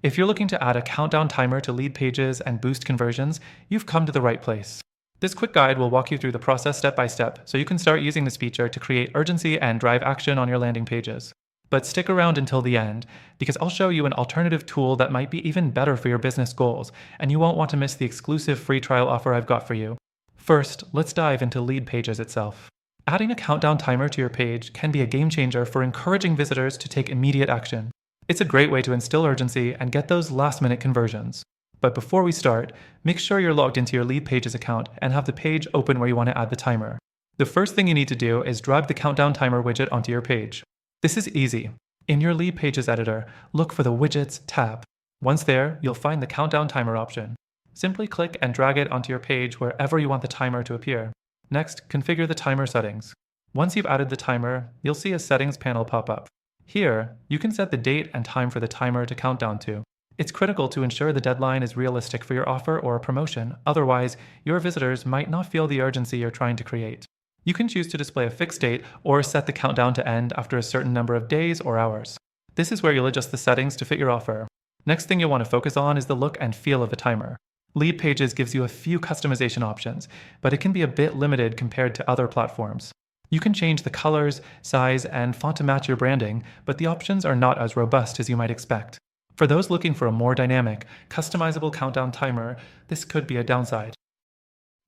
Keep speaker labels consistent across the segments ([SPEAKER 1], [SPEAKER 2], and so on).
[SPEAKER 1] If you're looking to add a countdown timer to LeadPages and boost conversions, you've come to the right place. This quick guide will walk you through the process step by step so you can start using this feature to create urgency and drive action on your landing pages. But stick around until the end, because I'll show you an alternative tool that might be even better for your business goals, and you won't want to miss the exclusive free trial offer I've got for you. First, let's dive into LeadPages itself. Adding a countdown timer to your page can be a game changer for encouraging visitors to take immediate action. It's a great way to instill urgency and get those last-minute conversions. But before we start, make sure you're logged into your LeadPages account and have the page open where you want to add the timer. The first thing you need to do is drag the countdown timer widget onto your page. This is easy. In your LeadPages editor, look for the Widgets tab. Once there, you'll find the countdown timer option. Simply click and drag it onto your page wherever you want the timer to appear. Next, configure the timer settings. Once you've added the timer, you'll see a settings panel pop up. Here, you can set the date and time for the timer to count down to. It's critical to ensure the deadline is realistic for your offer or promotion, otherwise, your visitors might not feel the urgency you're trying to create. You can choose to display a fixed date or set the countdown to end after a certain number of days or hours. This is where you'll adjust the settings to fit your offer. Next thing you'll want to focus on is the look and feel of the timer. LeadPages gives you a few customization options, but it can be a bit limited compared to other platforms. You can change the colors, size, and font to match your branding, but the options are not as robust as you might expect. For those looking for a more dynamic, customizable countdown timer, this could be a downside.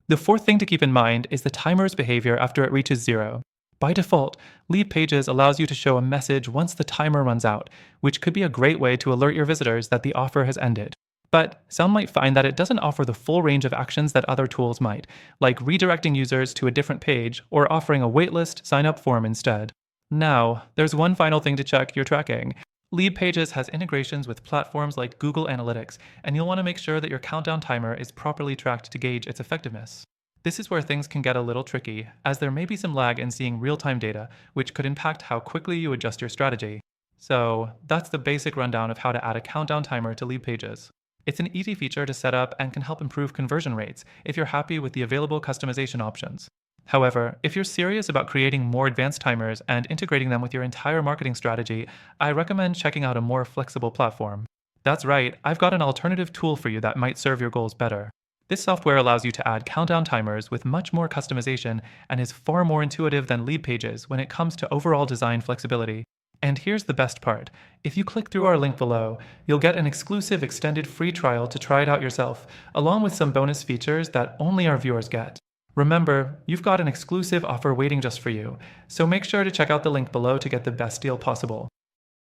[SPEAKER 1] The fourth thing to keep in mind is the timer's behavior after it reaches 0. By default, LeadPages allows you to show a message once the timer runs out, which could be a great way to alert your visitors that the offer has ended. But some might find that it doesn't offer the full range of actions that other tools might, like redirecting users to a different page or offering a waitlist sign-up form instead. Now, there's one final thing to check your tracking. LeadPages has integrations with platforms like Google Analytics, and you'll want to make sure that your countdown timer is properly tracked to gauge its effectiveness. This is where things can get a little tricky, as there may be some lag in seeing real-time data, which could impact how quickly you adjust your strategy. So, that's the basic rundown of how to add a countdown timer to LeadPages. It's an easy feature to set up and can help improve conversion rates if you're happy with the available customization options. However, if you're serious about creating more advanced timers and integrating them with your entire marketing strategy, I recommend checking out a more flexible platform. That's right, I've got an alternative tool for you that might serve your goals better. This software allows you to add countdown timers with much more customization and is far more intuitive than LeadPages when it comes to overall design flexibility. And here's the best part. If you click through our link below, you'll get an exclusive extended free trial to try it out yourself, along with some bonus features that only our viewers get. Remember, you've got an exclusive offer waiting just for you, so make sure to check out the link below to get the best deal possible.